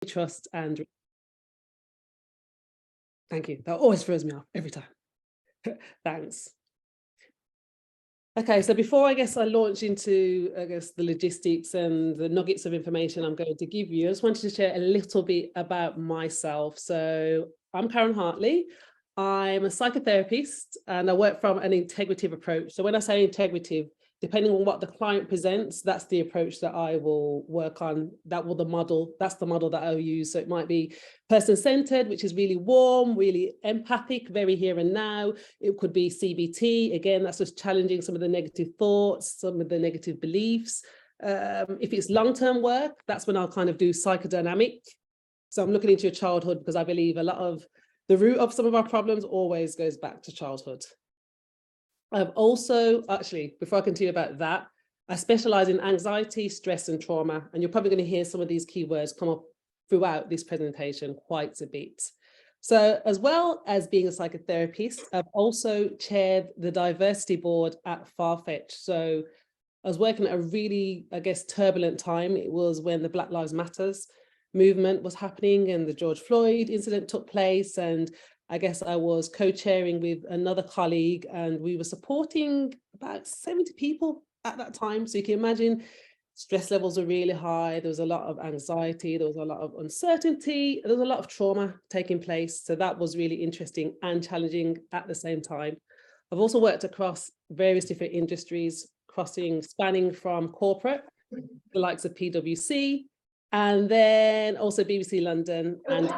trust and thank you. That always throws me off every time. Thanks. Okay, so before I launch into the logistics and the nuggets of information I'm going to give you, I just wanted to share a little bit about myself. So I'm Karen Hartley. I'm a psychotherapist and I work from an integrative approach. So when I say integrative, depending on what the client presents, that's the approach that I will work on. That's the model that I'll use. So it might be person-centered, which is really warm, really empathic, very here and now. It could be CBT. Again, that's just challenging some of the negative thoughts, some of the negative beliefs. If it's long-term work, that's when I'll kind of do psychodynamic. So I'm looking into your childhood because I believe a lot of the root of some of our problems always goes back to childhood. I've also, actually, before I continue about that, I specialize in anxiety, stress, and trauma. And you're probably going to hear some of these keywords come up throughout this presentation quite a bit. So as well as being a psychotherapist, I've also chaired the diversity board at Farfetch. So I was working at a really, turbulent time. It was when the Black Lives Matters movement was happening and the George Floyd incident took place. And I was co-chairing with another colleague and we were supporting about 70 people at that time. So you can imagine stress levels are really high. There was a lot of anxiety. There was a lot of uncertainty. There was a lot of trauma taking place. So that was really interesting and challenging at the same time. I've also worked across various different industries, spanning from corporate, the likes of PwC, and then also BBC London and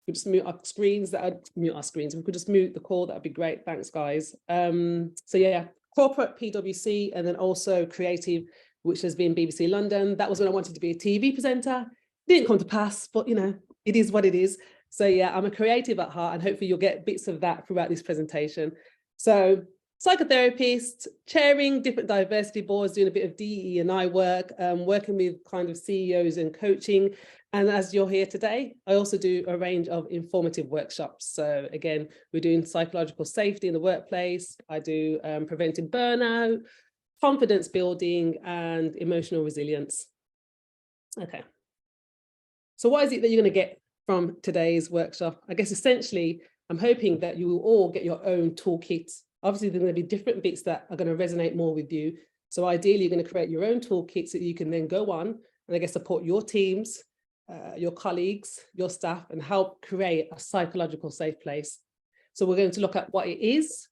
we just mute our screens. We could just mute the call. That'd be great. Thanks, guys. So yeah, corporate PwC, and then also creative, which has been BBC London. That was when I wanted to be a TV presenter. Didn't come to pass, but it is what it is. So yeah, I'm a creative at heart, and hopefully you'll get bits of that throughout this presentation. So psychotherapist, chairing different diversity boards, doing a bit of DE&I work, working with kind of CEOs and coaching. And as you're here today, I also do a range of informative workshops. So again, we're doing psychological safety in the workplace. I do preventing burnout, confidence building, and emotional resilience. Okay. So what is it that you're going to get from today's workshop? essentially, I'm hoping that you will all get your own toolkit. Obviously, there are going to be different bits that are going to resonate more with you. So ideally, you're going to create your own toolkit so that you can then go on and support your teams, your colleagues, your staff, and help create a psychological safe place. So we're going to look at what it is,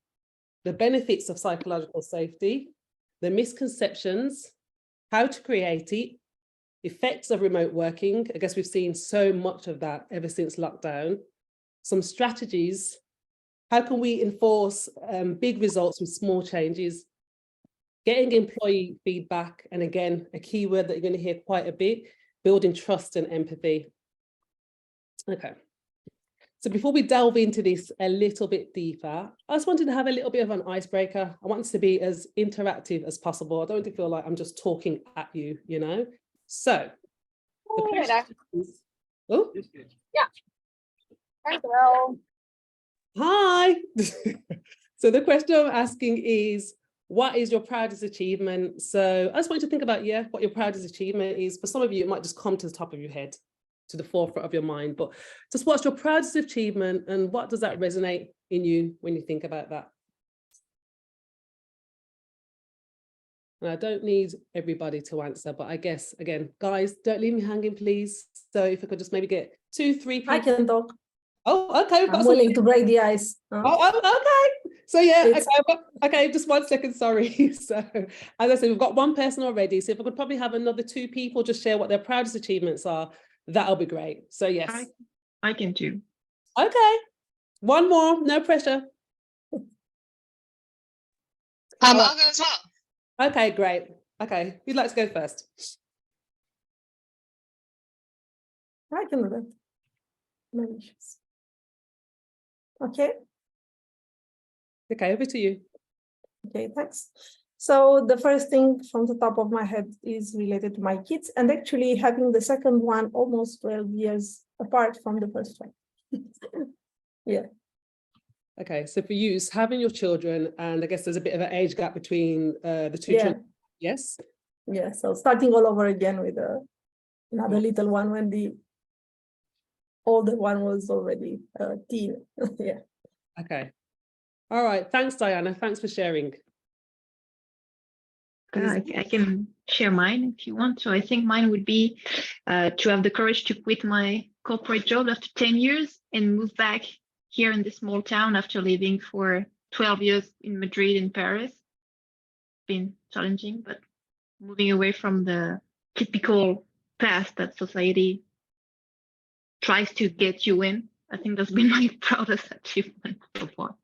the benefits of psychological safety, the misconceptions, how to create it, effects of remote working. We've seen so much of that ever since lockdown. Some strategies. How can we enforce big results with small changes? Getting employee feedback, and again, a keyword that you're going to hear quite a bit, building trust and empathy. Okay, so before we delve into this a little bit deeper, I just wanted to have a little bit of an icebreaker. I want this to be as interactive as possible. I don't want to feel like I'm just talking at you, So, the question is, yeah. Hello. Hi. So the question I'm asking is, what is your proudest achievement? So I just want you to think about, what your proudest achievement is. For some of you, it might just come to the top of your head, to the forefront of your mind, but just what's your proudest achievement and what does that resonate in you when you think about that? And I don't need everybody to answer, but again, guys, don't leave me hanging, please. So if I could just maybe get 2, 3 people. I can talk. Oh, okay. I'm willing to break the ice. Okay. So yeah, okay, just 1 second, sorry. So as I said, we've got one person already. So if I could probably have another 2 people just share what their proudest achievements are, that'll be great. So yes. I can too. Okay. One more, no pressure. I'll go as well. Okay, great. Okay, who'd like to go first? I can do that. No issues. Okay. Okay, over to you. Okay, thanks. So the first thing from the top of my head is related to my kids, and actually having the second one almost 12 years apart from the first one. Yeah. Okay, so for you, it's having your children, and I guess there's a bit of an age gap between the two children. Yes? Yeah, so starting all over again with another little one when the older one was already a teen. Yeah. Okay. All right. Thanks, Diana. Thanks for sharing. I can share mine if you want. So I think mine would be to have the courage to quit my corporate job after 10 years and move back here in this small town after living for 12 years in Madrid and Paris. Been challenging, but moving away from the typical path that society tries to get you in. I think that's been my proudest achievement so far.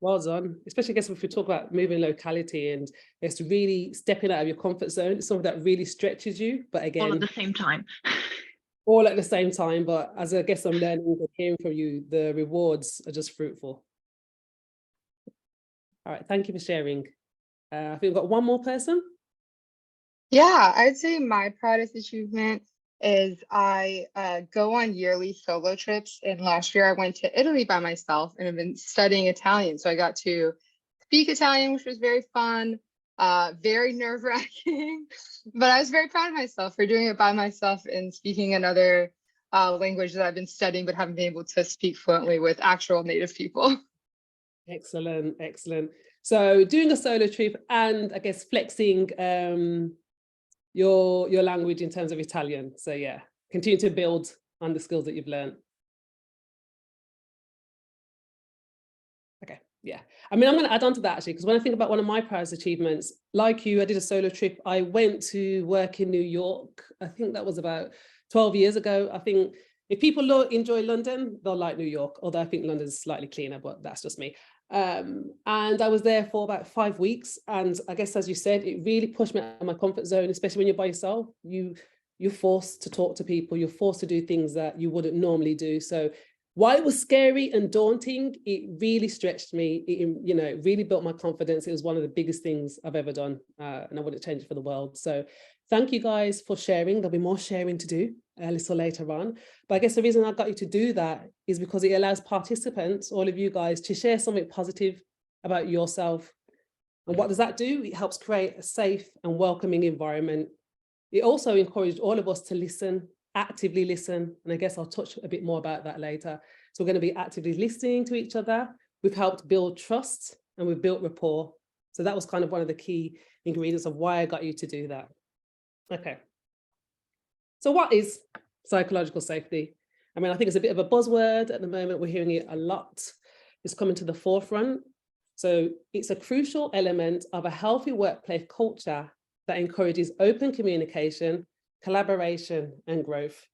Well done, especially I guess if we talk about moving locality and it's really stepping out of your comfort zone. It's something that really stretches you, but again, all at the same time. All at the same time, but as I guess I'm learning and hearing from you, the rewards are just fruitful. All right, thank you for sharing. I think we've got one more person. Yeah, I'd say my proudest achievement is I go on yearly solo trips. And last year I went to Italy by myself and I've been studying Italian. So I got to speak Italian, which was very fun, very nerve-wracking. But I was very proud of myself for doing it by myself and speaking another language that I've been studying but haven't been able to speak fluently with actual native people. Excellent, excellent. So doing a solo trip and I guess flexing your language in terms of Italian. So yeah, continue to build on the skills that you've learned. Okay, yeah. I mean, I'm going to add on to that actually, because when I think about one of my proudest achievements, like you, I did a solo trip. I went to work in New York. I think that was about 12 years ago. I think if people enjoy London, they'll like New York, although I think London's slightly cleaner, but that's just me. And I was there for about 5 weeks. And I guess, as you said, it really pushed me out of my comfort zone, especially when you're by yourself. You're forced to talk to people. You're forced to do things that you wouldn't normally do. So while it was scary and daunting, it really stretched me. It really built my confidence. It was one of the biggest things I've ever done. And I wouldn't change it for the world. So thank you guys for sharing. There'll be more sharing to do a little later on. But I guess the reason I got you to do that is because it allows participants, all of you guys, to share something positive about yourself. And what does that do? It helps create a safe and welcoming environment. It also encouraged all of us to listen, actively listen. And I guess I'll touch a bit more about that later. So we're going to be actively listening to each other. We've helped build trust and we've built rapport. So that was kind of one of the key ingredients of why I got you to do that. Okay. So what is psychological safety? I mean, I think it's a bit of a buzzword at the moment. We're hearing it a lot. It's coming to the forefront. So it's a crucial element of a healthy workplace culture that encourages open communication, collaboration, and growth.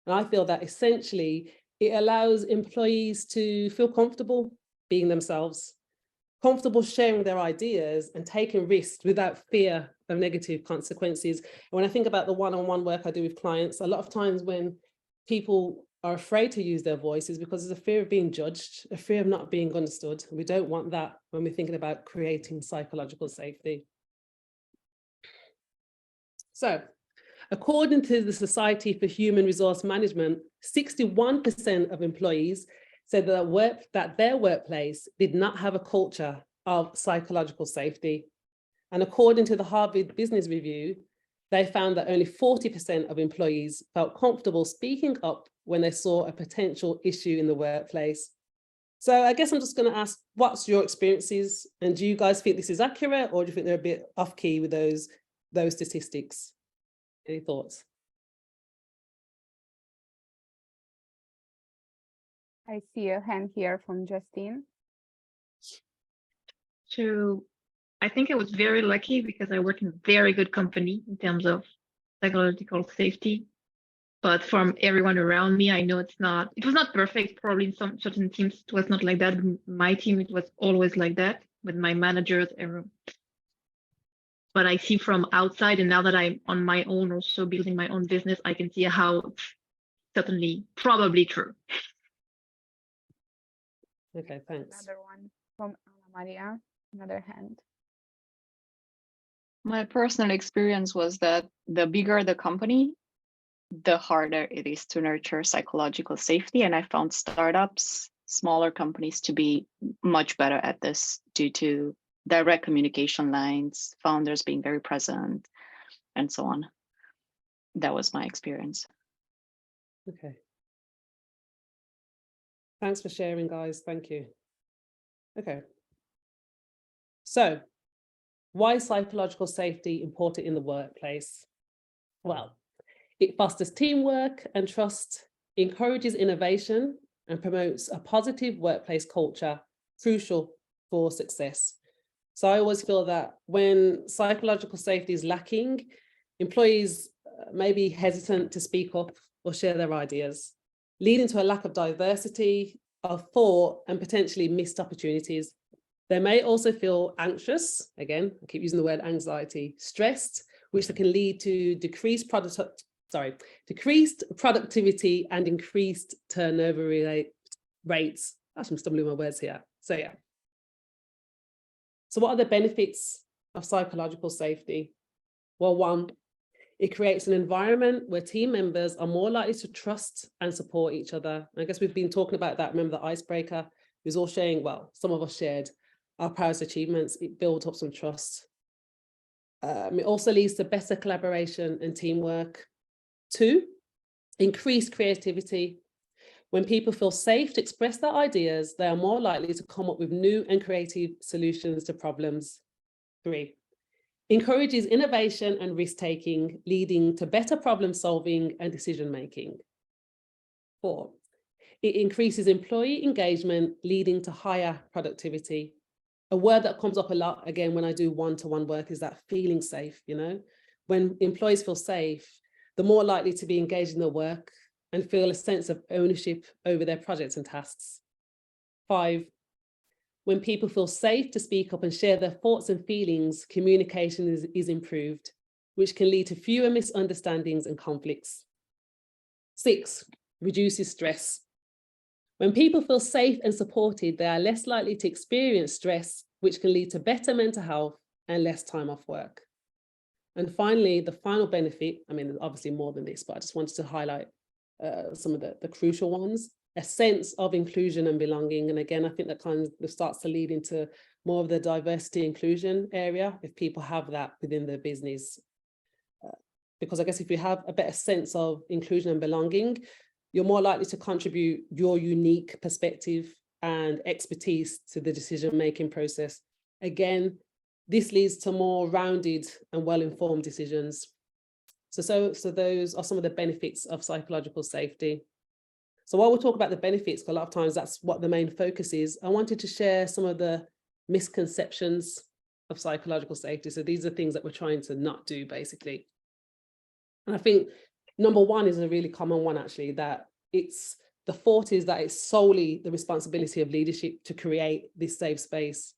And I feel that essentially it allows employees to feel comfortable being themselves, comfortable sharing their ideas and taking risks without fear of negative consequences. And when I think about the one-on-one work I do with clients, a lot of times when people are afraid to use their voices because there's a fear of being judged, a fear of not being understood. We don't want that when we're thinking about creating psychological safety. So, according to the Society for Human Resource Management, 61% of employees said that their workplace did not have a culture of psychological safety. And according to the Harvard Business Review, they found that only 40% of employees felt comfortable speaking up when they saw a potential issue in the workplace. So I guess I'm just going to ask, what's your experiences? And do you guys think this is accurate, or do you think they're a bit off key with those statistics? Any thoughts? I see a hand here from Justine. So I think I was very lucky because I work in a very good company in terms of psychological safety. But from everyone around me, I know it was not perfect. Probably in some certain teams, it was not like that. My team, it was always like that with my managers, everyone. But I see from outside, and now that I'm on my own, also building my own business, I can see how it's certainly probably true. Okay, thanks. Another one from Ana Maria, another hand. My personal experience was that the bigger the company, the harder it is to nurture psychological safety. And I found startups, smaller companies, to be much better at this due to direct communication lines, founders being very present, and so on. that was my experience. Okay. Thanks for sharing, guys. Thank you. Okay. So, why is psychological safety important in the workplace? Well, it fosters teamwork and trust, encourages innovation, and promotes a positive workplace culture, crucial for success. So I always feel that when psychological safety is lacking, employees may be hesitant to speak up or share their ideas, leading to a lack of diversity of thought and potentially missed opportunities. They may also feel anxious, again, I keep using the word anxiety, stressed, which can lead to decreased productivity and increased turnover rates. Actually, I'm stumbling my words here. So yeah. So what are the benefits of psychological safety? Well, one, it creates an environment where team members are more likely to trust and support each other. I guess we've been talking about that. Remember the icebreaker? It was all sharing, well, some of us shared our proudest achievements. It built up some trust. It also leads to better collaboration and teamwork. Two, increased creativity. When people feel safe to express their ideas, they are more likely to come up with new and creative solutions to problems. Three, encourages innovation and risk-taking, leading to better problem-solving and decision-making. Four, it increases employee engagement, leading to higher productivity. A word that comes up a lot, again, when I do one-to-one work is that feeling safe, you know? When employees feel safe, they're more likely to be engaged in their work and feel a sense of ownership over their projects and tasks. Five, when people feel safe to speak up and share their thoughts and feelings, communication is improved, which can lead to fewer misunderstandings and conflicts. Six, reduces stress. When people feel safe and supported, they are less likely to experience stress, which can lead to better mental health and less time off work. And finally, the final benefit, I mean, there's obviously more than this, but I just wanted to highlight some of the crucial ones, a sense of inclusion and belonging. And again, I think that kind of starts to lead into more of the diversity inclusion area, if people have that within their business. Because I guess if you have a better sense of inclusion and belonging, you're more likely to contribute your unique perspective and expertise to the decision-making process. Again, this leads to more rounded and well-informed decisions. So those are some of the benefits of psychological safety. So while we'll talk about the benefits, because a lot of times that's what the main focus is, I wanted to share some of the misconceptions of psychological safety. So these are things that we're trying to not do, basically. And I think number one is a really common one, actually, that the thought is that it's solely the responsibility of leadership to create this safe space.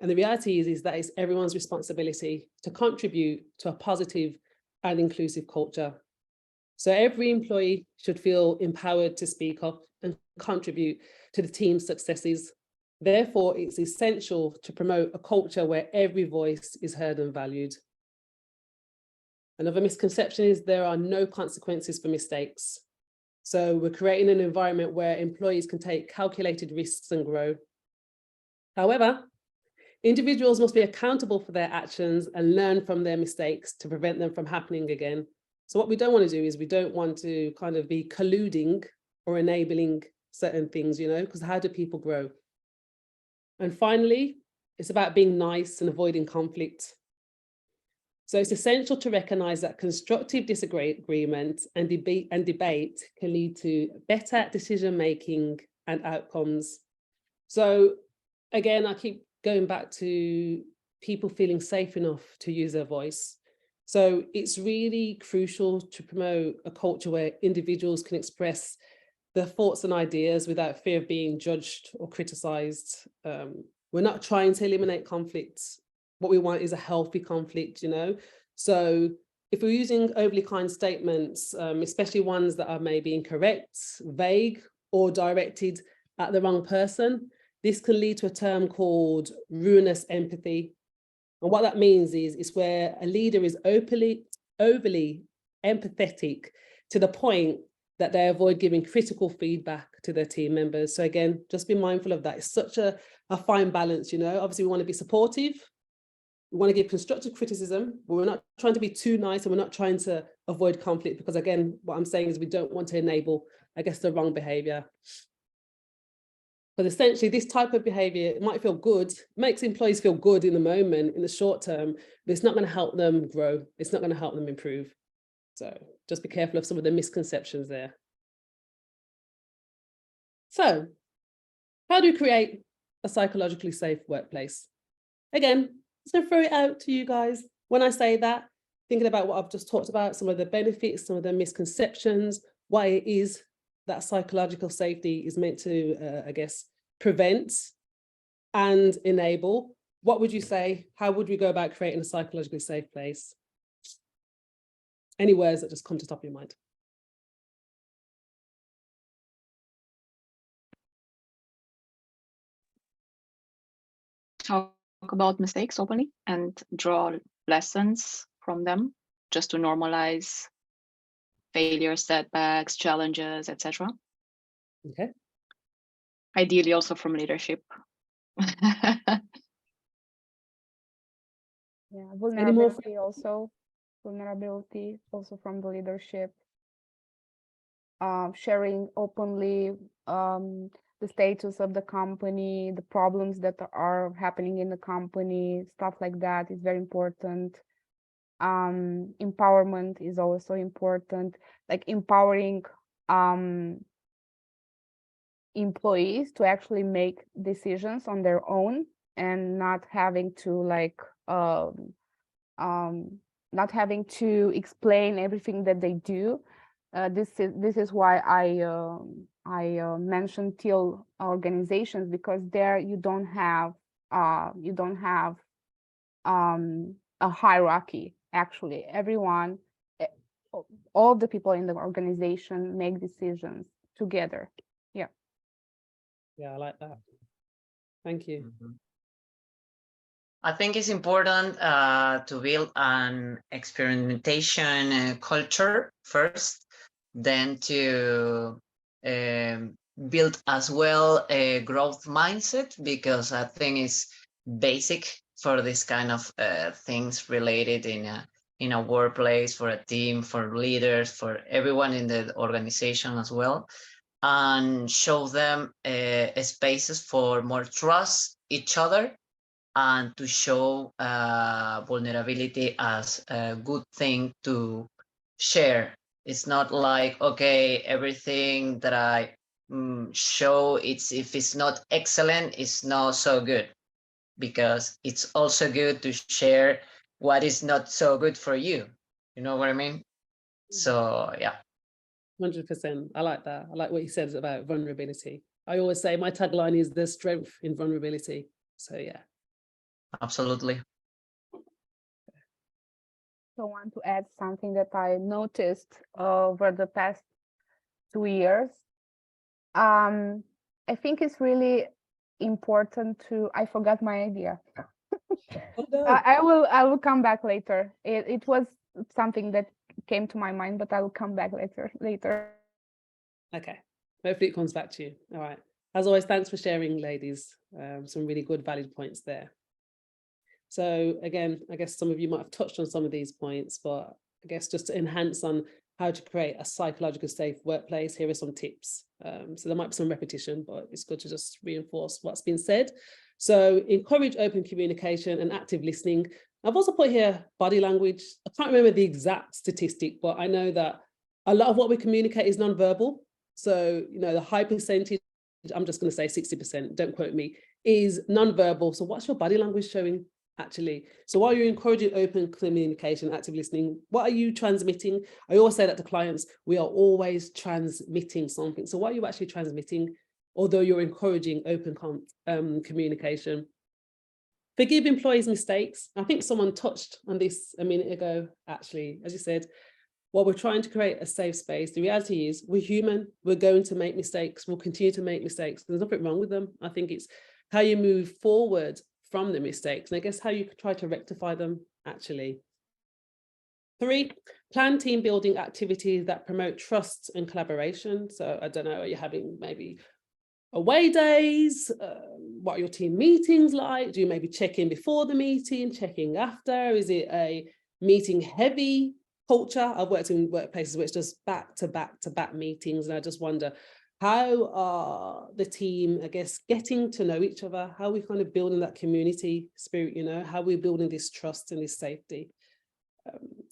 And the reality is that it's everyone's responsibility to contribute to a positive and inclusive culture. So every employee should feel empowered to speak up and contribute to the team's successes. Therefore, it's essential to promote a culture where every voice is heard and valued. Another misconception is there are no consequences for mistakes. So we're creating an environment where employees can take calculated risks and grow. However, individuals must be accountable for their actions and learn from their mistakes to prevent them from happening again. So what we don't want to do is we don't want to kind of be colluding or enabling certain things, you know, because how do people grow? And finally, it's about being nice and avoiding conflict. So it's essential to recognize that constructive disagreement and debate can lead to better decision-making and outcomes. So again, I keep going back to people feeling safe enough to use their voice. So it's really crucial to promote a culture where individuals can express their thoughts and ideas without fear of being judged or criticized. We're not trying to eliminate conflicts. What we want is a healthy conflict, you know? So if we're using overly kind statements, especially ones that are maybe incorrect, vague, or directed at the wrong person, this can lead to a term called ruinous empathy. And what that means is it's where a leader is overly empathetic to the point that they avoid giving critical feedback to their team members. So again, just be mindful of that. It's such a fine balance, you know? Obviously, we want to be supportive. We want to give constructive criticism, but we're not trying to be too nice and we're not trying to avoid conflict, because again, what I'm saying is we don't want to enable, I guess, the wrong behavior. But essentially, this type of behavior, it might feel good, makes employees feel good in the moment, in the short term, but it's not going to help them grow. It's not going to help them improve. So just be careful of some of the misconceptions there. So how do we create a psychologically safe workplace? Again, I'm just going to throw it out to you guys. When I say that, thinking about what I've just talked about, some of the benefits, some of the misconceptions, why it is that psychological safety is meant to, I guess, prevent and enable. What would you say? How would we go about creating a psychologically safe place? Any words that just come to the top of your mind? Talk about mistakes openly and draw lessons from them, just to normalize failures, setbacks, challenges, etc. Okay. Ideally also from leadership. Yeah, Any more? vulnerability also from the leadership. Sharing openly the status of the company, the problems that are happening in the company, stuff like that is very important. Empowerment is also important, like empowering employees to actually make decisions on their own and not having to not having to explain everything that they do. This is why I mentioned teal organizations, because there you don't have a hierarchy. Actually, everyone, all the people in the organization make decisions together. Yeah, I like that. Thank you. I think it's important to build an experimentation culture first, then to build as well a growth mindset, because I think it's basic for this kind of things related in a workplace, for a team, for leaders, for everyone in the organization as well, and show them spaces for more trust each other, and to show vulnerability as a good thing to share. It's not like, okay, everything that I show, if it's not excellent, it's not so good, because it's also good to share what is not so good for you. You know what I mean? So yeah. 100%. I like that. I like what you said about vulnerability. I always say my tagline is "there's strength in vulnerability." So yeah. Absolutely. So I want to add something that I noticed over the past 2 years. I think it's really important to, I forgot my idea. Oh, no. I will come back later. It was something that came to my mind, but I will come back later. Okay. Hopefully it comes back to you. All right. As always, thanks for sharing, ladies. Some really good valid points there. So again, I guess some of you might have touched on some of these points, but I guess just to enhance on how to create a psychologically safe workplace, here are some tips. So there might be some repetition, but it's good to just reinforce what's been said. So encourage open communication and active listening. I've also put here body language. I can't remember the exact statistic, but I know that a lot of what we communicate is nonverbal. So, you know, the high percentage, I'm just going to say 60%, don't quote me, is nonverbal. So what's your body language showing? Actually, so while you're encouraging open communication, active listening, what are you transmitting? I always say that to clients, we are always transmitting something. So what are you actually transmitting, although you're encouraging open communication? Forgive employees' mistakes. I think someone touched on this a minute ago, actually. As you said, while we're trying to create a safe space, the reality is we're human, we're going to make mistakes, we'll continue to make mistakes. There's nothing wrong with them. I think it's how you move forward from the mistakes, and I guess how you could try to rectify them, actually. 3, plan team building activities that promote trust and collaboration. So I don't know, are you having maybe away days? What are your team meetings like? Do you maybe check in before the meeting, check in after? Is it a meeting heavy culture. I've worked in workplaces where it's just back to back to back meetings, and I just wonder, how are the team, I guess, getting to know each other? How are we kind of building that community spirit, you know, how are we building this trust and this safety?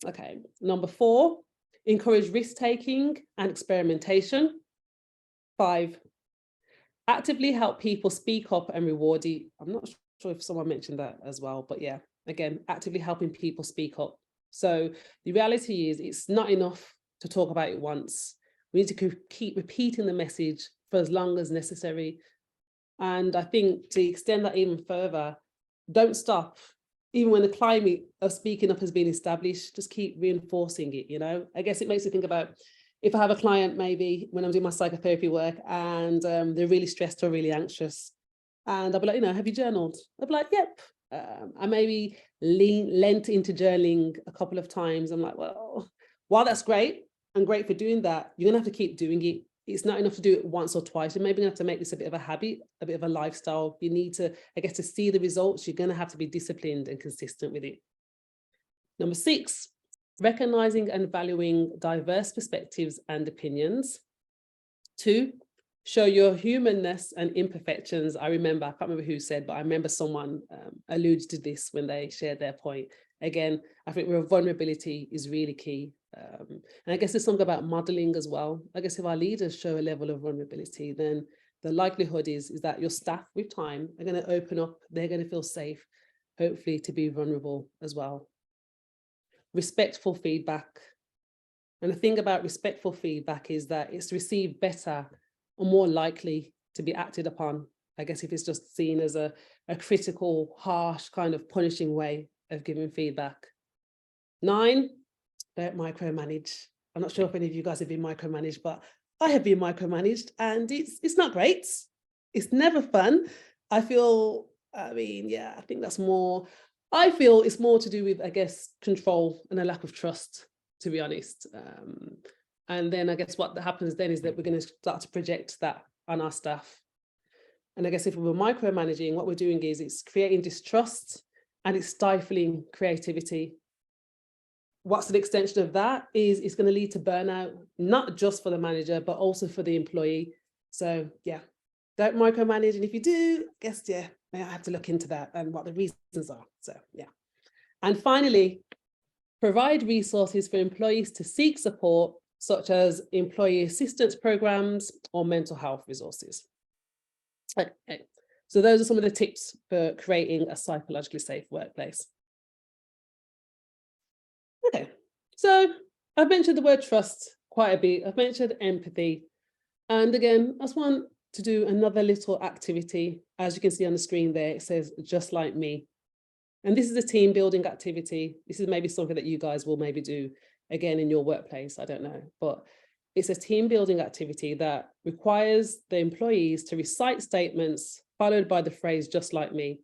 Okay, number 4, encourage risk-taking and experimentation. 5, actively help people speak up and reward it. I'm not sure if someone mentioned that as well, but yeah, again, actively helping people speak up. So the reality is it's not enough to talk about it once. We need to keep repeating the message for as long as necessary. And I think to extend that even further, don't stop. Even when the climate of speaking up has been established, just keep reinforcing it, you know? I guess it makes me think about, if I have a client, maybe when I'm doing my psychotherapy work and they're really stressed or really anxious, and I'll be like, you know, have you journaled? I'll be like, yep. I maybe lent into journaling a couple of times. I'm like, well, while that's great and great for doing that, you're gonna have to keep doing it. It's not enough to do it once or twice. You're maybe gonna have to make this a bit of a habit, a bit of a lifestyle. You need to, I guess, to see the results, you're gonna have to be disciplined and consistent with it. Number 6, recognizing and valuing diverse perspectives and opinions. 2, show your humanness and imperfections. I can't remember who said, but I remember someone alluded to this when they shared their point. Again, I think where vulnerability is really key. And I guess there's something about modeling as well. I guess if our leaders show a level of vulnerability, then the likelihood is that your staff with time are going to open up, they're going to feel safe, hopefully to be vulnerable as well. Respectful feedback. And the thing about respectful feedback is that it's received better or more likely to be acted upon. I guess if it's just seen as a critical, harsh, kind of punishing way of giving feedback. 9, don't micromanage. I'm not sure if any of you guys have been micromanaged, but I have been micromanaged and it's not great. It's never fun. I think that's more, I feel it's more to do with, I guess, control and a lack of trust, to be honest. And then I guess what happens then is that we're going to start to project that on our staff. And I guess if we were micromanaging, what we're doing is it's creating distrust and it's stifling creativity. What's an extension of that is it's going to lead to burnout, not just for the manager, but also for the employee. So yeah, don't micromanage. And if you do, I guess, yeah, I have to look into that and what the reasons are. So yeah. And finally, provide resources for employees to seek support, such as employee assistance programs or mental health resources. Okay. So those are some of the tips for creating a psychologically safe workplace. Okay, so I've mentioned the word trust quite a bit. I've mentioned empathy. And again, I just want to do another little activity. As you can see on the screen there, it says, just like me. And this is a team building activity. This is maybe something that you guys will maybe do again in your workplace, I don't know. But it's a team building activity that requires the employees to recite statements followed by the phrase, just like me.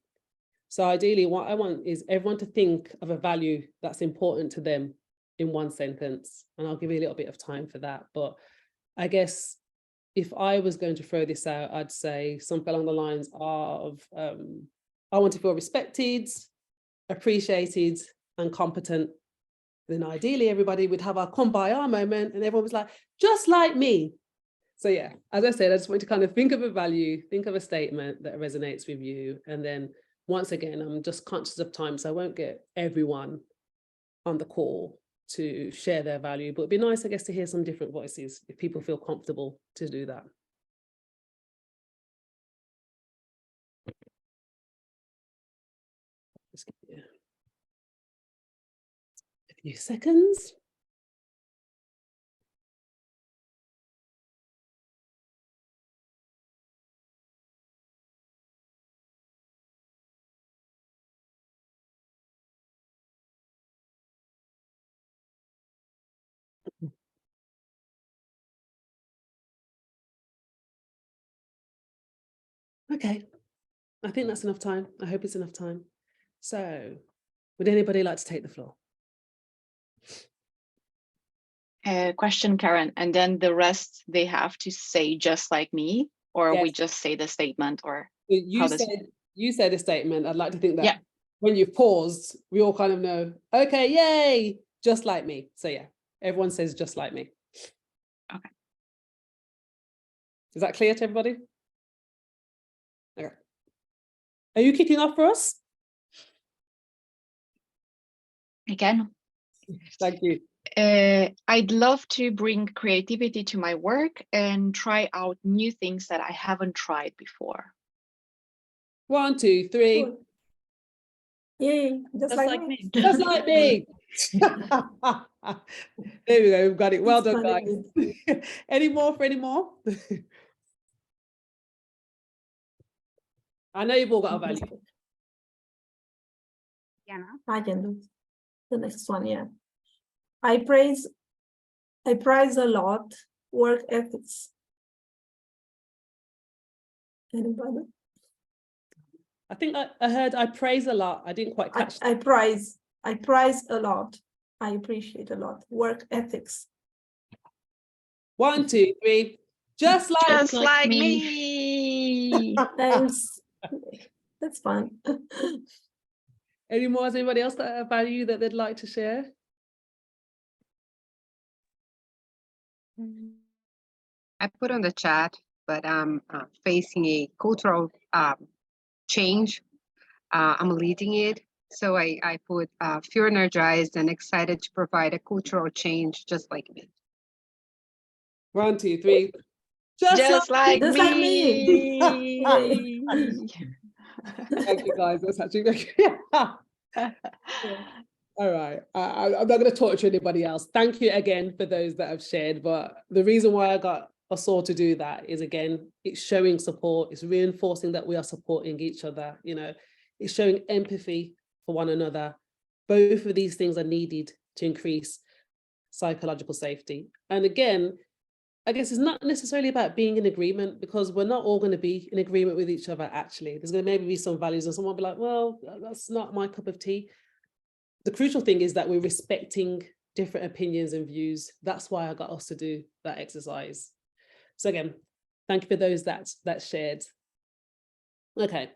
So ideally, what I want is everyone to think of a value that's important to them in one sentence. And I'll give you a little bit of time for that. But I guess if I was going to throw this out, I'd say something along the lines of, I want to feel respected, appreciated, and competent. Then ideally, everybody would have our come by our moment and everyone was like, just like me. So yeah, as I said, I just want to kind of think of a value, think of a statement that resonates with you. And then once again, I'm just conscious of time, so I won't get everyone on the call to share their value, but it'd be nice, I guess, to hear some different voices if people feel comfortable to do that. Just give you a few seconds. Okay, I think that's enough time. I hope it's enough time. So would anybody like to take the floor? Question, Karen, and then the rest they have to say just like me, or Yes. we just say the statement, or You said a statement. I'd like to think that when you've paused, we all kind of know, okay, yay, just like me. So yeah, everyone says just like me. Okay. Is that clear to everybody? Okay. Are you kicking off for us? Again, Thank you. I'd love to bring creativity to my work and try out new things that I haven't tried before. 1, 2, 3. Cool. Yay, just like me. Just like me. There we go. We've got it. Well It's done, funny. guys. Any more for any more? I know you've all got a value. I can do the next one. Yeah, I prize a lot work ethics. Anybody? I think I heard I praise a lot. I didn't quite catch that. I prize a lot. I appreciate a lot work ethics. 1, 2, 3. Just like me. Thanks. That's fun. Any more? Has anybody else got a value that they'd like to share? I put on the chat, but I'm facing a cultural change. I'm leading it. So I put feel energized and excited to provide a cultural change just like me. 1, 2, 3. Just like Just like me. me. Thank you, guys. That's actually all right. I'm not going to torture anybody else. Thank you again for those that have shared. But the reason why I got us all to do that is, again, it's showing support. It's reinforcing that we are supporting each other. You know, it's showing empathy for one another. Both of these things are needed to increase psychological safety. And again, I guess it's not necessarily about being in agreement, because we're not all going to be in agreement with each other, actually. There's going to maybe be some values and someone will be like, well, that's not my cup of tea. The crucial thing is that we're respecting different opinions and views. That's why I got us to do that exercise. So again, thank you for those that shared. Okay,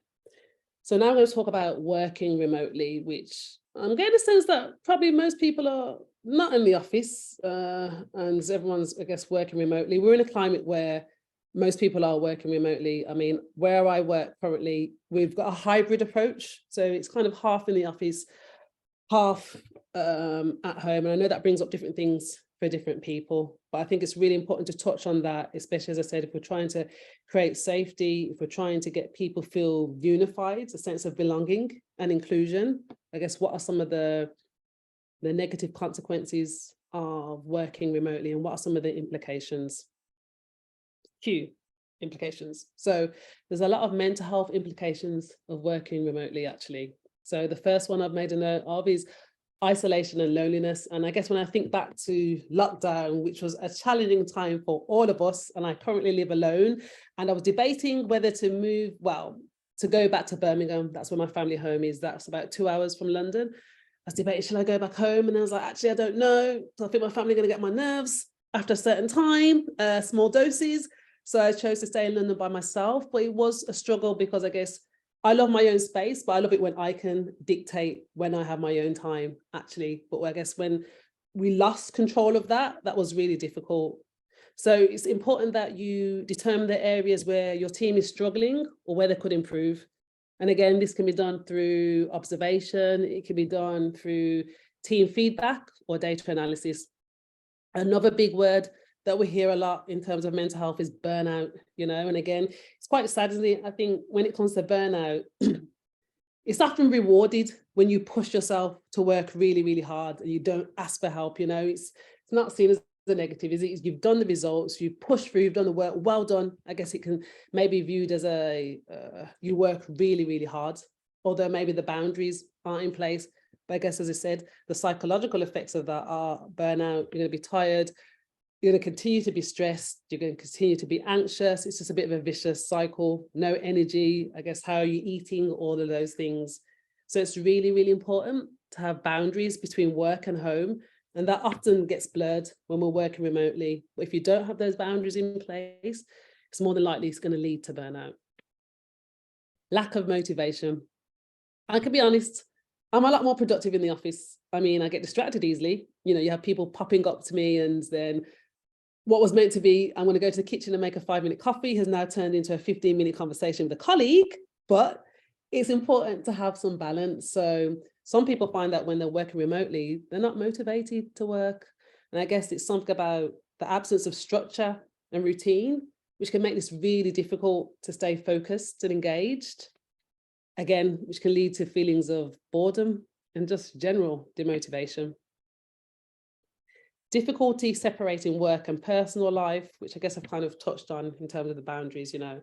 so now I'm going to talk about working remotely, which I'm getting a sense that probably most people are not in the office and everyone's, I guess, working remotely. We're in a climate where most people are working remotely. I mean, where I work currently, we've got a hybrid approach. So it's kind of half in the office, half at home. And I know that brings up different things for different people, but I think it's really important to touch on that, especially, as I said, if we're trying to create safety, if we're trying to get people feel unified, a sense of belonging and inclusion. I guess, what are some of the negative consequences of working remotely, and what are some of the implications? Implications. So there's a lot of mental health implications of working remotely, actually. So the first one I've made a note of is isolation and loneliness. And I guess when I think back to lockdown, which was a challenging time for all of us, and I currently live alone, and I was debating whether to move, to go back to Birmingham. That's where my family home is. That's about 2 hours from London. I was debating, should I go back home? And I was like, actually, I don't know. So I think my family are going to get my nerves after a certain time, small doses. So I chose to stay in London by myself. But it was a struggle, because I guess I love my own space, but I love it when I can dictate when I have my own time, actually. But I guess when we lost control of that, that was really difficult. So it's important that you determine the areas where your team is struggling or where they could improve. And again, this can be done through observation. It can be done through team feedback or data analysis. Another big word that we hear a lot in terms of mental health is burnout, and again, it's quite sad, isn't it? I think when it comes to burnout, it's often rewarded when you push yourself to work really, really hard and you don't ask for help, it's not seen as a negative, is it? You've done the results, you've pushed through, you've done the work, well done. I guess it can maybe be viewed as you work really, really hard, although maybe the boundaries aren't in place. But I guess, as I said, the psychological effects of that are burnout. You're going to be tired, you're going to continue to be stressed, you're going to continue to be anxious. It's just a bit of a vicious cycle, no energy. I guess, how are you eating? All of those things. So it's really, really important to have boundaries between work and home. And that often gets blurred when we're working remotely. But if you don't have those boundaries in place, it's more than likely it's going to lead to burnout. Lack of motivation. I can be honest, I'm a lot more productive in the office. I mean, I get distracted easily. You know, you have people popping up to me, and then what was meant to be, I'm going to go to the kitchen and make a 5-minute coffee has now turned into a 15-minute conversation with a colleague. But it's important to have some balance. So some people find that when they're working remotely, they're not motivated to work. And I guess it's something about the absence of structure and routine, which can make this really difficult to stay focused and engaged. Again, which can lead to feelings of boredom and just general demotivation. Difficulty separating work and personal life, which I guess I've kind of touched on in terms of the boundaries, you know.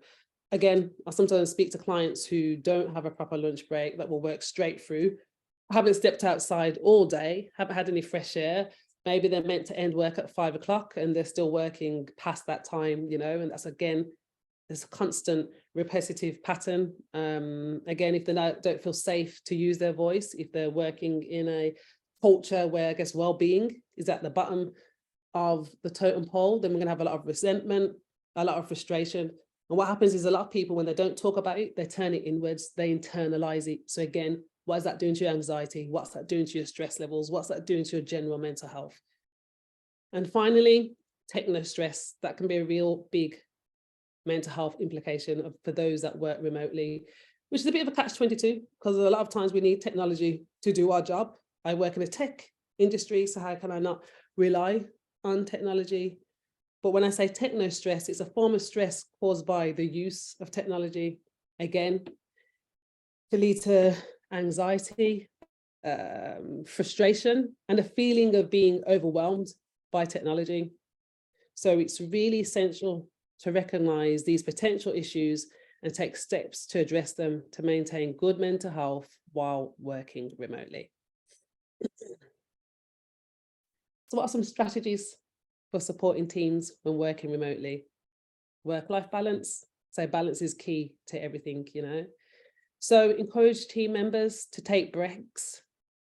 Again, I sometimes speak to clients who don't have a proper lunch break that will work straight through, haven't stepped outside all day, haven't had any fresh air. Maybe they're meant to end work at 5 o'clock and they're still working past that time, you know, and that's, again, there's a constant repetitive pattern. Again, if they don't feel safe to use their voice, if they're working in a culture where, I guess, well-being is at the bottom of the totem pole, then we're going to have a lot of resentment, a lot of frustration. And what happens is a lot of people, when they don't talk about it, they turn it inwards, they internalize it. So again, what is that doing to your anxiety? What's that doing to your stress levels? What's that doing to your general mental health? And finally, techno stress. That can be a real big mental health implication for those that work remotely, which is a bit of a catch-22, because a lot of times we need technology to do our job. I work in a tech industry, so how can I not rely on technology? But when I say techno stress, it's a form of stress caused by the use of technology. Again, to lead to anxiety, frustration, and a feeling of being overwhelmed by technology. So it's really essential to recognize these potential issues and take steps to address them to maintain good mental health while working remotely. So what are some strategies for supporting teams when working remotely? Work-life balance. So balance is key to everything, you know. So encourage team members to take breaks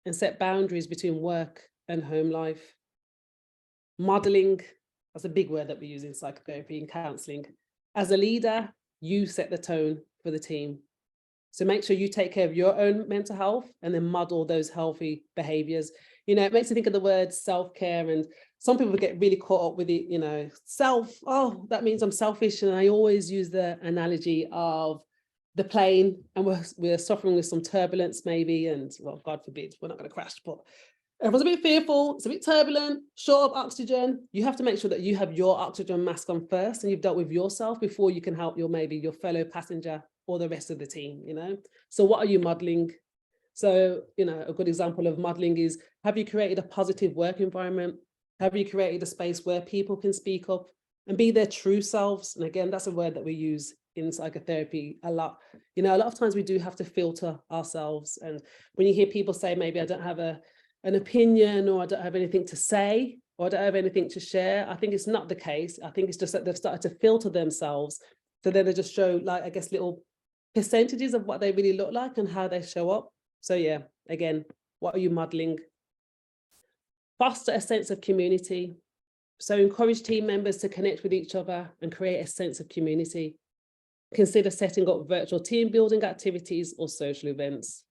and set boundaries between work and home life. Modeling, that's a big word that we use in psychotherapy and counseling. As a leader, you set the tone for the team. So make sure you take care of your own mental health and then model those healthy behaviors. You know, it makes me think of the word self-care, and some people get really caught up with it, you know, oh, that means I'm selfish. And I always use the analogy of the plane, and we're suffering with some turbulence maybe, and well, God forbid, we're not going to crash, but everyone's a bit fearful, it's a bit turbulent, short of oxygen. You have to make sure that you have your oxygen mask on first and you've dealt with yourself before you can help maybe your fellow passenger or the rest of the team, you know? So what are you modeling? So, you know, a good example of modeling is, have you created a positive work environment? Have you created a space where people can speak up and be their true selves? And again, that's a word that we use in psychotherapy a lot. You know, a lot of times we do have to filter ourselves. And when you hear people say, maybe I don't have an opinion, or I don't have anything to say, or I don't have anything to share, I think it's not the case. I think it's just that they've started to filter themselves. So then they just show, like, I guess, little percentages of what they really look like and how they show up. So yeah, again, what are you modeling? Foster a sense of community. So encourage team members to connect with each other and create a sense of community. Consider setting up virtual team building activities or social events,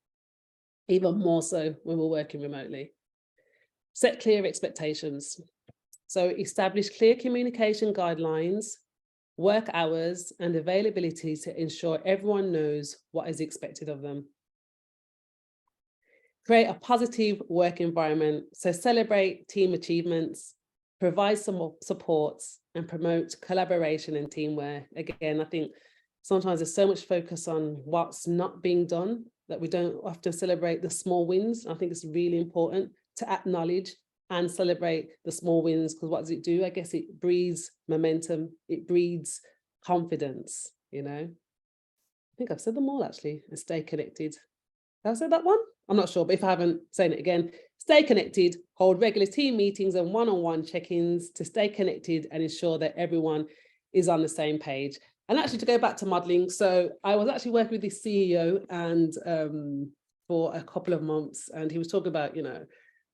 even more so when we're working remotely. Set clear expectations. So establish clear communication guidelines, work hours, and availability to ensure everyone knows what is expected of them. Create a positive work environment. So celebrate team achievements, provide some supports, and promote collaboration and teamwork. Again, I think sometimes there's so much focus on what's not being done that we don't often celebrate the small wins. I think it's really important to acknowledge and celebrate the small wins, because what does it do? I guess it breeds momentum, it breeds confidence, you know. I think I've said them all actually, and stay connected. Have I said that one? I'm not sure, but if I haven't, saying it again. Stay connected, hold regular team meetings and one-on-one check-ins to stay connected and ensure that everyone is on the same page. And actually, to go back to modeling, so I was actually working with the CEO and for a couple of months, and he was talking about, you know,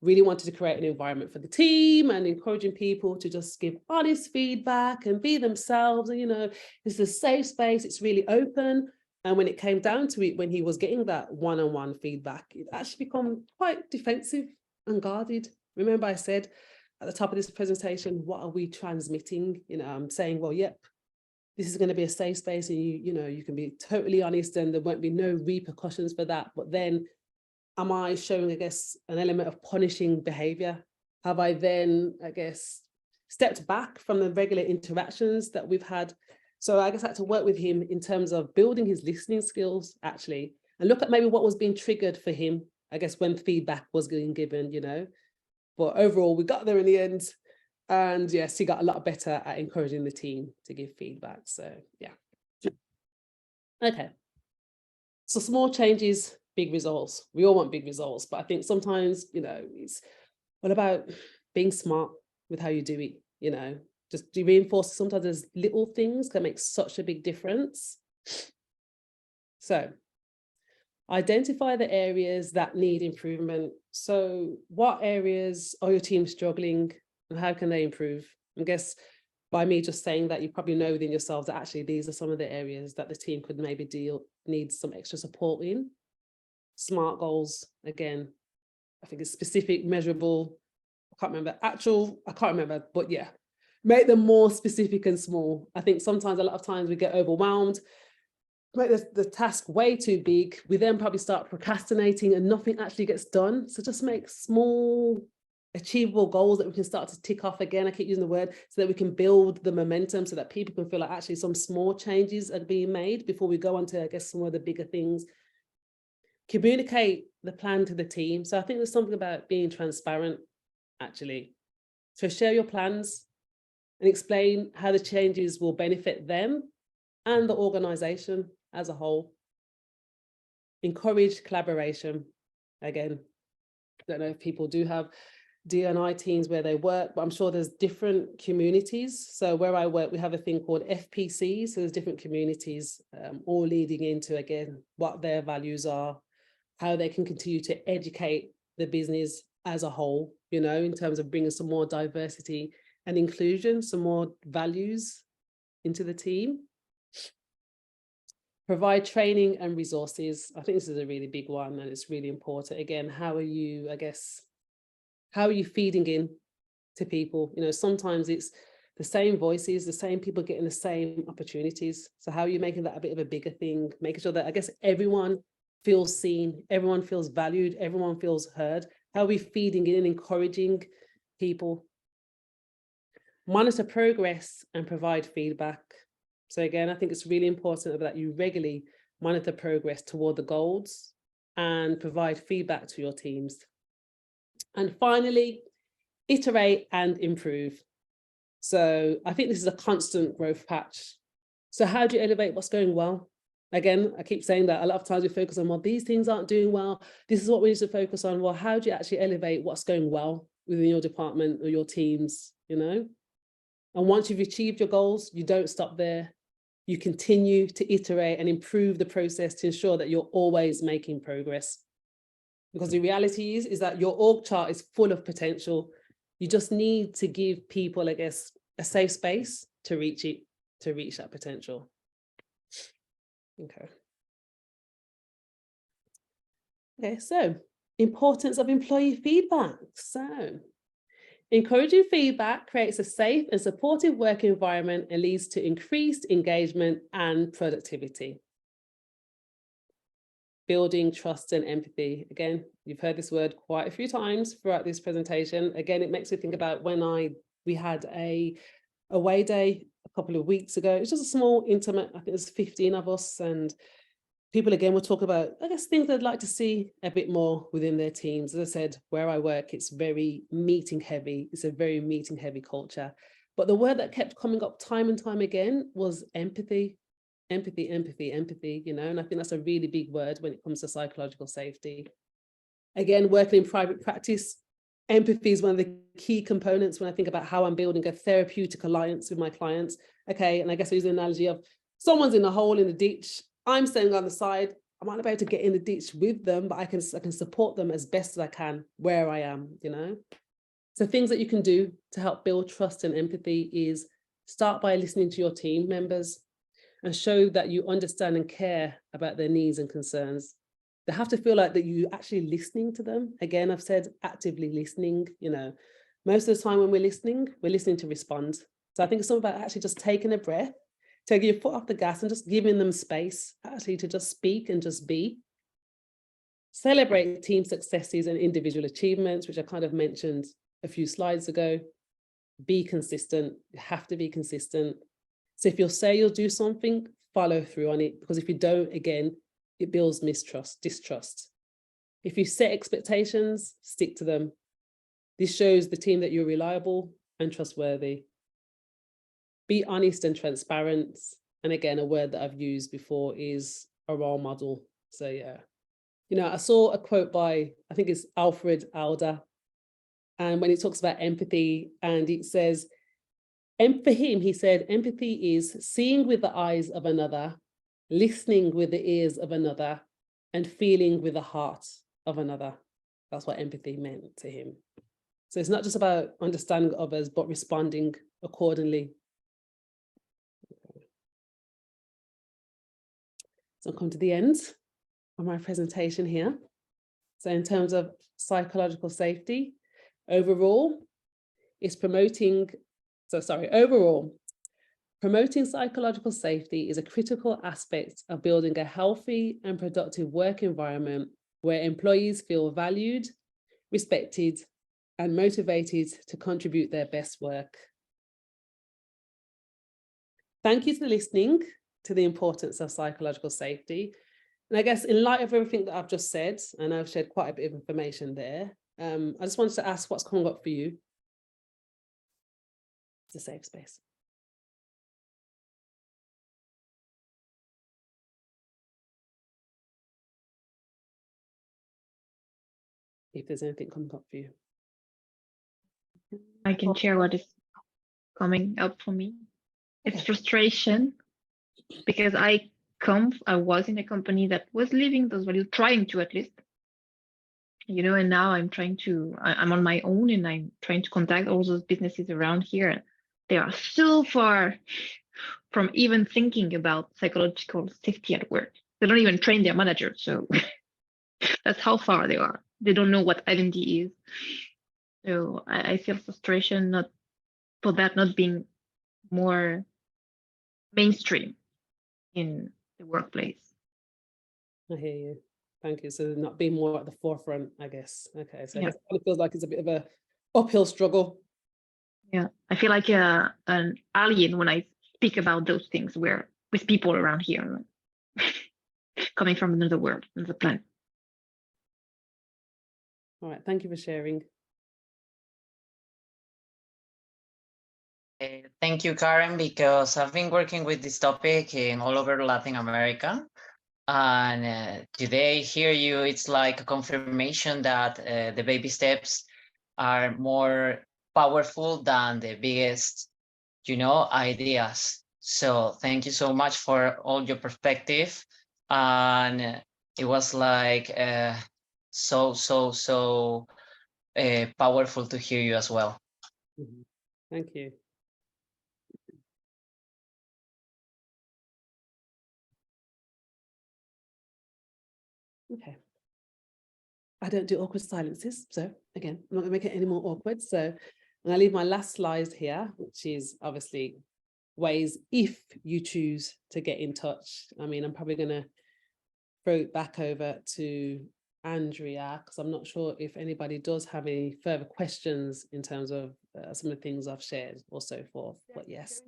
really wanted to create an environment for the team and encouraging people to just give honest feedback and be themselves. And, you know, it's a safe space, it's really open. And when it came down to it, when he was getting that one-on-one feedback, it actually become quite defensive and guarded. Remember I said at the top of this presentation, what are we transmitting? You know, I'm saying, well, yep, this is going to be a safe space, and you can be totally honest and there won't be no repercussions for that. But then am I showing, I guess, an element of punishing behavior? Have I then, I guess, stepped back from the regular interactions that we've had? So I guess I had to work with him in terms of building his listening skills, actually, and look at maybe what was being triggered for him, I guess, when feedback was being given, you know. But overall, we got there in the end. And yes, he got a lot better at encouraging the team to give feedback. So yeah. Okay. So small changes, big results. We all want big results, but I think sometimes, you know, it's all about being smart with how you do it, you know. Just to reinforce, sometimes there's little things can make such a big difference. So identify the areas that need improvement. So what areas are your team struggling and how can they improve? I guess by me just saying that, you probably know within yourselves that actually these are some of the areas that the team could maybe need some extra support in. SMART goals, again, I think it's specific, measurable. I can't remember, but yeah. Make them more specific and small. I think sometimes, a lot of times we get overwhelmed, make the task way too big. We then probably start procrastinating and nothing actually gets done. So just make small, achievable goals that we can start to tick off again. I keep using the word, so that we can build the momentum so that people can feel like actually some small changes are being made before we go on to, I guess, some of the bigger things. Communicate the plan to the team. So I think there's something about being transparent, actually. So share your plans and explain how the changes will benefit them and the organization as a whole. Encourage collaboration. Again, I don't know if people do have D&I teams where they work, but I'm sure there's different communities. So where I work, we have a thing called FPC. So there's different communities, all leading into, again, what their values are, how they can continue to educate the business as a whole, you know, in terms of bringing some more diversity and inclusion, some more values into the team. Provide training and resources. I think this is a really big one and it's really important. Again, how are you feeding in to people? You know, sometimes it's the same voices, the same people getting the same opportunities. So how are you making that a bit of a bigger thing? Making sure that, I guess, everyone feels seen, everyone feels valued, everyone feels heard. How are we feeding in and encouraging people? Monitor progress and provide feedback. So again, I think it's really important that you regularly monitor progress toward the goals and provide feedback to your teams. And finally, iterate and improve. So I think this is a constant growth patch. So how do you elevate what's going well? Again, I keep saying that a lot of times we focus on, well, these things aren't doing well. This is what we need to focus on. Well, how do you actually elevate what's going well within your department or your teams, you know? And once you've achieved your goals, you don't stop there. You continue to iterate and improve the process to ensure that you're always making progress. Because the reality is that your org chart is full of potential. You just need to give people, I guess, a safe space to reach it, to reach that potential. Okay. Okay, so importance of employee feedback. So encouraging feedback creates a safe and supportive work environment and leads to increased engagement and productivity. Building trust and empathy. Again, you've heard this word quite a few times throughout this presentation. Again, it makes me think about when we had a away day a couple of weeks ago. It was just a small, intimate, I think there's 15 of us, and people again will talk about, I guess, things they'd like to see a bit more within their teams. As I said, where I work, it's very meeting heavy. It's a very meeting heavy culture. But the word that kept coming up time and time again was empathy. Empathy, you know, and I think that's a really big word when it comes to psychological safety. Again, working in private practice, empathy is one of the key components when I think about how I'm building a therapeutic alliance with my clients. Okay, and I guess I use the analogy of someone's in a hole in the ditch, I'm standing on the side, I might not be able to get in the ditch with them, but I can support them as best as I can where I am, you know. So things that you can do to help build trust and empathy is start by listening to your team members. and show that you understand and care about their needs and concerns. They have to feel like that you're actually listening to them. Again, I've said actively listening, you know, most of the time when we're listening to respond. So I think it's something about actually just taking a breath, taking your foot off the gas and just giving them space actually to just speak and just be. Celebrate team successes and individual achievements, which I kind of mentioned a few slides ago. Be consistent. You have to be consistent. So if you'll say you'll do something, follow through on it, because if you don't, again, it builds mistrust, distrust. If you set expectations, stick to them. This shows the team that you're reliable and trustworthy. Be honest and transparent. And again, a word that I've used before is a role model. So yeah, you know, I saw a quote by, I think it's Alfred Alder, and when it talks about empathy, and it says, and for him, he said, empathy is seeing with the eyes of another, listening with the ears of another, and feeling with the heart of another. That's what empathy meant to him. So it's not just about understanding others, but responding accordingly. So I'll come to the end of my presentation here. So in terms of psychological safety, overall, promoting psychological safety is a critical aspect of building a healthy and productive work environment where employees feel valued, respected, and motivated to contribute their best work. Thank you for listening to the importance of psychological safety. And I guess in light of everything that I've just said, and I've shared quite a bit of information there, I just wanted to ask what's coming up for you. It's a safe space. If there's anything coming up for you. I can share what is coming up for me. It's frustration, because I was in a company that was living those values, trying to at least, you know, and now I'm on my own, and I'm trying to contact all those businesses around here. They are so far from even thinking about psychological safety at work. They don't even train their managers. So that's how far they are. They don't know what identity is. So I feel frustration not being more mainstream in the workplace. I hear you. Thank you. So not being more at the forefront, I guess. Okay, so Yeah. I guess it feels like it's a bit of a uphill struggle. Yeah, I feel like an alien when I speak about those things with people around here, coming from another world, another planet. All right, thank you for sharing. Thank you, Karen, because I've been working with this topic in all over Latin America. And today, hear you, it's like a confirmation that the baby steps are more powerful than the biggest, you know, ideas. So thank you so much for all your perspective. And it was like so powerful to hear you as well. Mhm. Thank you. Okay. I don't do awkward silences. So again, I'm not gonna make it any more awkward. So I'm gonna leave my last slide here, which is obviously ways if you choose to get in touch. I mean, I'm probably gonna throw it back over to Andrea, because I'm not sure if anybody does have any further questions in terms of some of the things I've shared or so forth, but yes.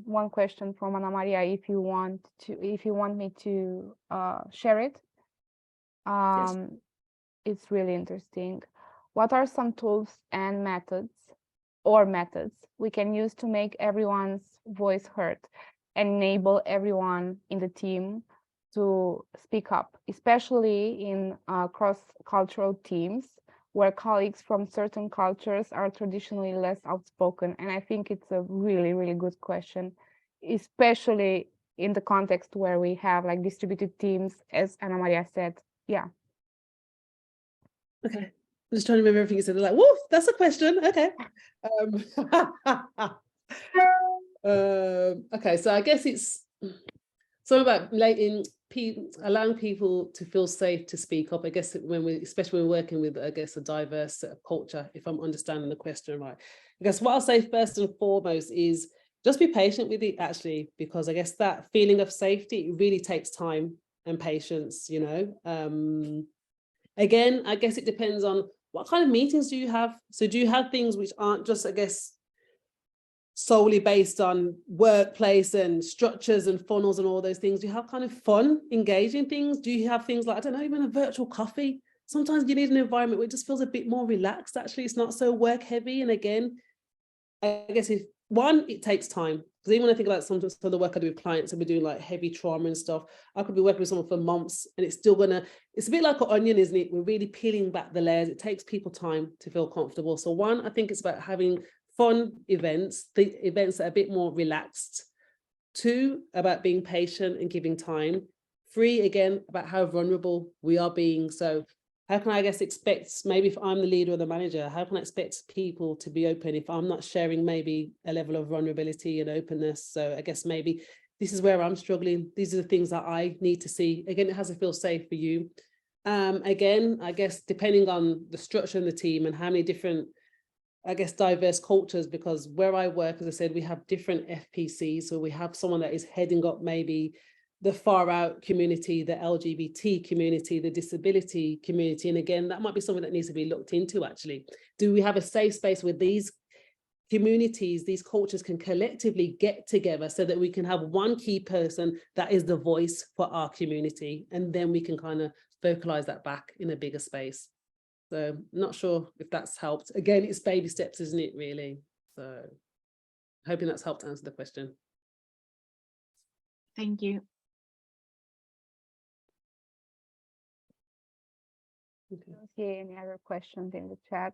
One question from Ana Maria, if you want me to share it. Yes. It's really interesting. What are some tools and methods we can use to make everyone's voice heard and enable everyone in the team to speak up, especially in cross-cultural teams where colleagues from certain cultures are traditionally less outspoken? And I think it's a really, really good question, especially in the context where we have like distributed teams, as Ana Maria said. Yeah. Okay. I'm just trying to remember everything you said. Like, woof, that's a question. Okay. Okay, so I guess it's So about allowing people to feel safe to speak up. I guess especially when we're working with, I guess, a diverse culture, if I'm understanding the question right. I guess what I'll say first and foremost is just be patient with it, actually, because I guess that feeling of safety, it really takes time and patience, you know. Again, I guess it depends on what kind of meetings do you have. So do you have things which aren't just, I guess, solely based on workplace and structures and funnels and all those things? Do you have kind of fun, engaging things? Do you have things like, I don't know, even a virtual coffee? Sometimes you need an environment where it just feels a bit more relaxed, actually. It's not so work heavy. And again, I guess if one, it takes time. Because even when I think about some of the work I do with clients and we're doing like heavy trauma and stuff, I could be working with someone for months and it's still it's a bit like an onion, isn't it? We're really peeling back the layers. It takes people time to feel comfortable. So one, I think it's about having fun events, the events that are a bit more relaxed. Two, about being patient and giving time. Three, again, about how vulnerable we are being. So how can I guess expect, maybe if I'm the leader or the manager, how can I expect people to be open if I'm not sharing maybe a level of vulnerability and openness? So I guess maybe this is where I'm struggling. These are the things that I need to see. Again, it has to feel safe for you. Again, I guess depending on the structure and the team and how many different, I guess, diverse cultures, because where I work, as I said, we have different FPCs. So we have someone that is heading up maybe the far out community, the LGBT community, the disability community. And again, that might be something that needs to be looked into, actually. Do we have a safe space where these communities, these cultures can collectively get together so that we can have one key person that is the voice for our community? And then we can kind of vocalize that back in a bigger space. So not sure if that's helped. Again, it's baby steps, isn't it, really? So hoping that's helped answer the question. Thank you. Okay. I don't see any other questions in the chat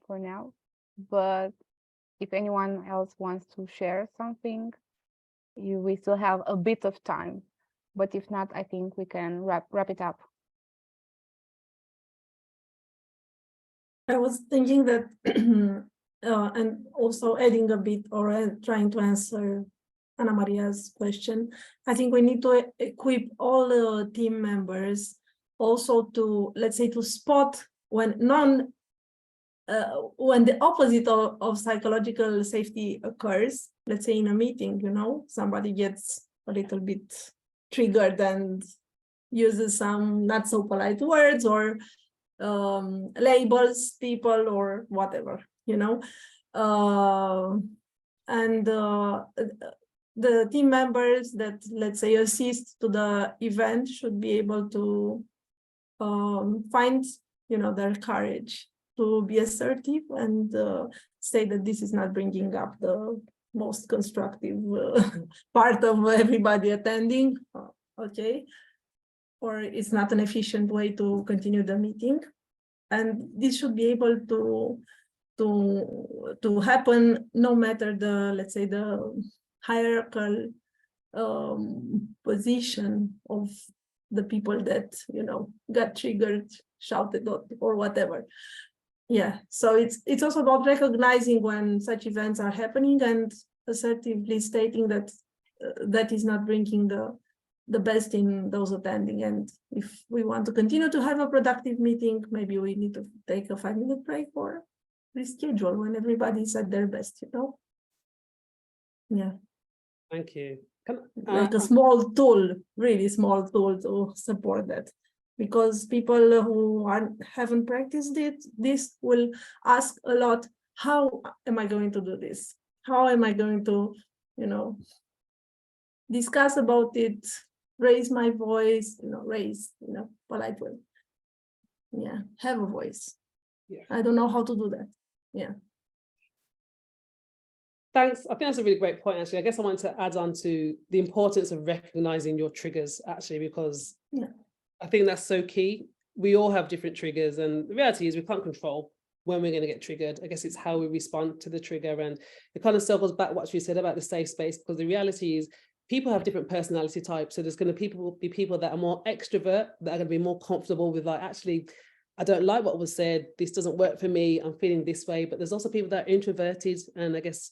for now. But if anyone else wants to share something, we still have a bit of time. But if not, I think we can wrap it up. I was thinking that, and also adding a bit or trying to answer Ana Maria's question, I think we need to equip all the team members also to, let's say, to spot when the opposite of psychological safety occurs. Let's say in a meeting, you know, somebody gets a little bit triggered and uses some not so polite words or labels people or whatever, you know, and the team members that, let's say, assist to the event should be able to find, you know, their courage to be assertive and say that this is not bringing up the most constructive part of everybody attending, okay, or it's not an efficient way to continue the meeting. And this should be able to happen no matter the, let's say, the hierarchical position of the people that, you know, got triggered, shouted or whatever. Yeah, so it's also about recognizing when such events are happening and assertively stating that that is not bringing the best in those attending. And if we want to continue to have a productive meeting, maybe we need to take a 5-minute break or reschedule when everybody's at their best, you know? Yeah. Thank you. Like a small tool, really small tool to support that. Because people who haven't practiced this will ask a lot, how am I going to do this? How am I going to, you know, discuss about it, raise my voice, you know, polite way. Yeah, have a voice. Yeah. I don't know how to do that. Yeah. Thanks. I think that's a really great point, actually. I guess I want to add on to the importance of recognizing your triggers, actually, because I think that's so key. We all have different triggers, and the reality is we can't control when we're going to get triggered. I guess it's how we respond to the trigger, and it kind of circles back what you said about the safe space, because the reality is people have different personality types. So there's going to be people that are more extrovert, that are going to be more comfortable with, like, actually, I don't like what was said. This doesn't work for me. I'm feeling this way. But there's also people that are introverted, and I guess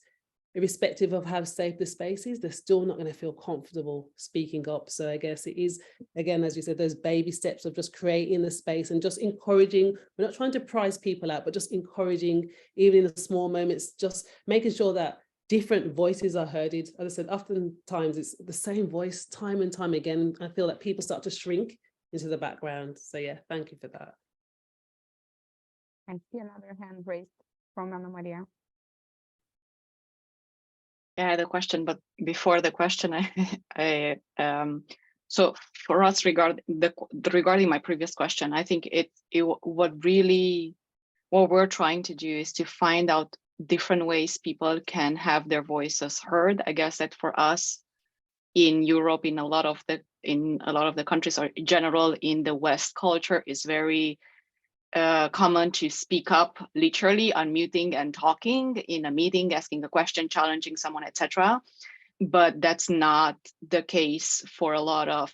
irrespective of how safe the space is, they're still not going to feel comfortable speaking up. So I guess it is, again, as you said, those baby steps of just creating the space and just encouraging. We're not trying to prize people out, but just encouraging, even in the small moments, just making sure that different voices are heard. As I said, oftentimes it's the same voice time and time again. I feel that people start to shrink into the background. So yeah, thank you for that. I see another hand raised from Ana Maria. Yeah, I had a question, but before the question, so for us regarding my previous question, I think what we're trying to do is to find out different ways people can have their voices heard. I guess that for us in Europe, in a lot of the countries, or in general in the West, culture is very common to speak up, literally unmuting and talking in a meeting, asking a question, challenging someone, etc. But that's not the case for a lot of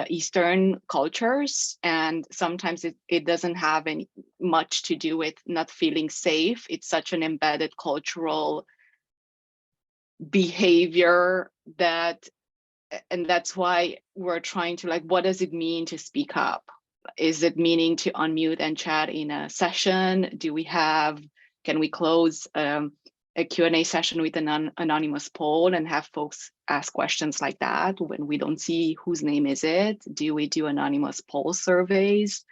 Eastern cultures, and sometimes it doesn't have much to do with not feeling safe. It's such an embedded cultural behavior and that's why we're trying to, like, what does it mean to speak up? Is it meaning to unmute and chat in a session? Can we close a Q&A session with an anonymous poll and have folks ask questions like that when we don't see whose name is it? Do we do anonymous poll surveys?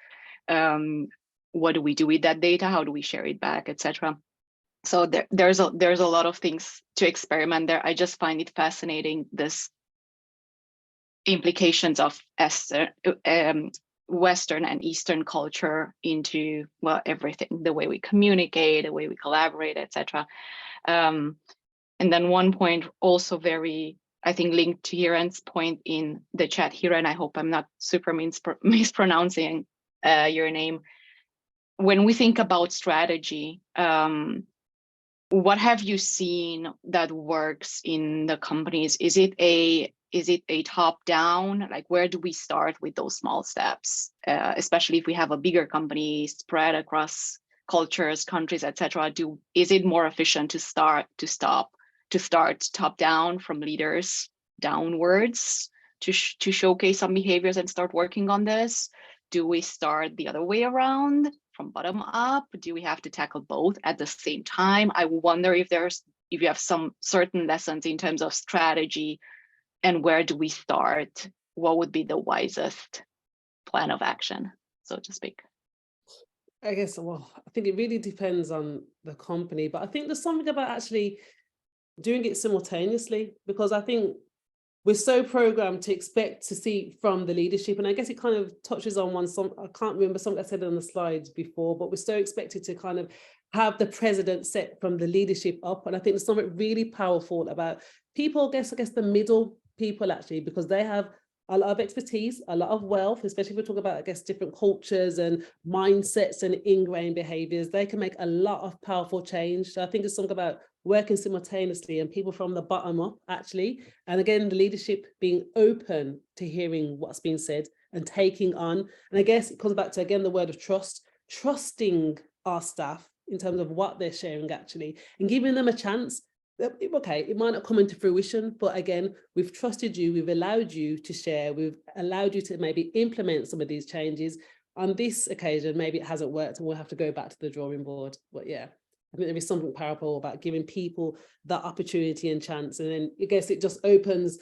What do we do with that data? How do we share it back, etc.? So there's a lot of things to experiment there. I just find it fascinating, this implications of Western and Eastern culture into, well, everything, the way we communicate, the way we collaborate, etc. And then one point also very, I think, linked to Hiren's point in the chat, Hiren, I hope I'm not super mispronouncing your name. When we think about strategy, what have you seen that works in the companies? Is it a top-down, like where do we start with those small steps, especially if we have a bigger company spread across cultures, countries, etc.? Is it more efficient to start top-down from leaders downwards to showcase some behaviors and start working on this? Do we start the other way around, from bottom up? Do we have to tackle both at the same time? I wonder if you have some certain lessons in terms of strategy, and where do we start? What would be the wisest plan of action, so to speak? I guess, well, I think it really depends on the company, but I think there's something about actually doing it simultaneously, because I think we're so programmed to expect to see from the leadership. And I guess it kind of touches on I can't remember something I said on the slides before, but we're so expected to kind of have the president set from the leadership up. And I think there's something really powerful about people, I guess the middle people, actually, because they have a lot of expertise, a lot of wealth, especially if we talk about, I guess, different cultures and mindsets and ingrained behaviors. They can make a lot of powerful change. So I think it's something about working simultaneously and people from the bottom up, actually. And again, the leadership being open to hearing what's being said and taking on. And I guess it comes back to, again, the word of trust, trusting our staff in terms of what they're sharing, actually, and giving them a chance. Okay, it might not come into fruition, but again, we've trusted you, we've allowed you to share, we've allowed you to maybe implement some of these changes. On this occasion, maybe it hasn't worked and we'll have to go back to the drawing board. But yeah, I think there is something powerful about giving people that opportunity and chance. And then I guess it just opens,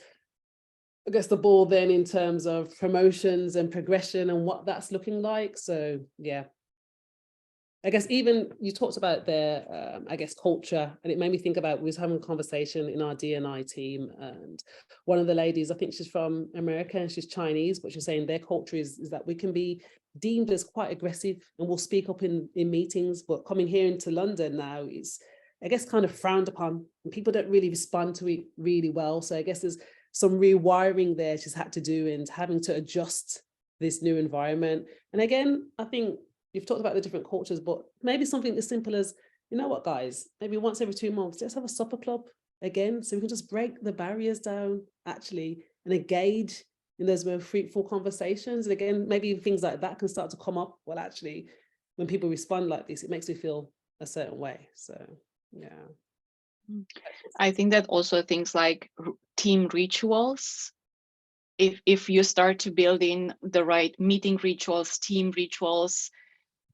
I guess, the ball then in terms of promotions and progression and what that's looking like. So yeah. I guess even you talked about their, I guess, culture, and it made me think about, we was having a conversation in our D&I team, and one of the ladies, I think she's from America and she's Chinese, but she's saying their culture is that we can be deemed as quite aggressive and we'll speak up in meetings, but coming here into London now is, I guess, kind of frowned upon, and people don't really respond to it really well. So I guess there's some rewiring there she's had to do and having to adjust this new environment. And again, I think you've talked about the different cultures, but maybe something as simple as, you know what, guys, maybe once every 2 months, let's have a supper club again, so we can just break the barriers down, actually, and engage in those more fruitful conversations. And again, maybe things like that can start to come up. Well, actually, when people respond like this, it makes me feel a certain way. So, yeah. I think that also things like team rituals, if you start to build in the right meeting rituals, team rituals,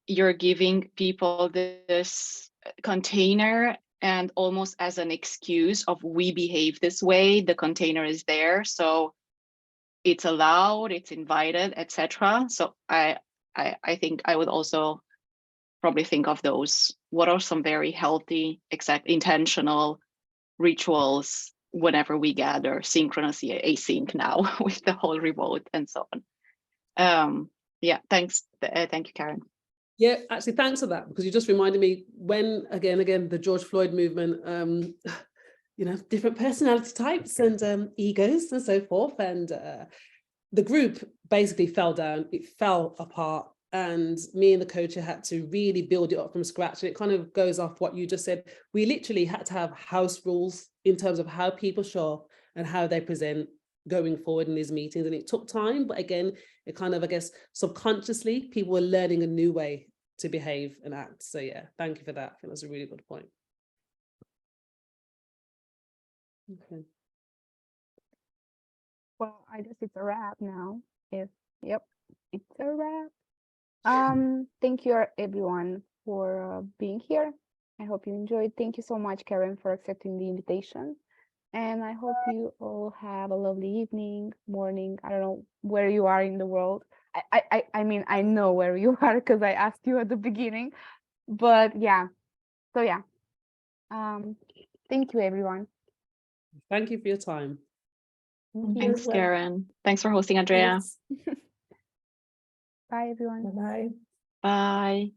you're giving people this container, and almost as an excuse of we behave this way, the container is there, so it's allowed, it's invited, etc. So I think I would also probably think of those. What are some very healthy, intentional rituals whenever we gather, synchronous, async now with the whole remote and so on. Yeah, thanks. Thank you, Karen. Yeah, actually, thanks for that, because you just reminded me when, again, the George Floyd movement, you know, different personality types and egos and so forth. And the group basically fell down, it fell apart. And me and the coach had to really build it up from scratch. And it kind of goes off what you just said. We literally had to have house rules in terms of how people show up and how they present going forward in these meetings. And it took time, but again, it kind of, I guess, subconsciously, people were learning a new way to behave and act. So yeah, thank you for that. I think that's a really good point. Okay. Well, I guess it's a wrap now. Yep, it's a wrap. Thank you everyone for being here. I hope you enjoyed. Thank you so much, Karen, for accepting the invitation. And I hope you all have a lovely evening, morning. I don't know where you are in the world. I mean, I know where you are because I asked you at the beginning. But yeah, so yeah. Thank you, everyone. Thank you for your time. Thanks, Karen. Thanks for hosting, Andrea. Thanks. Bye, everyone. Bye-bye. Bye.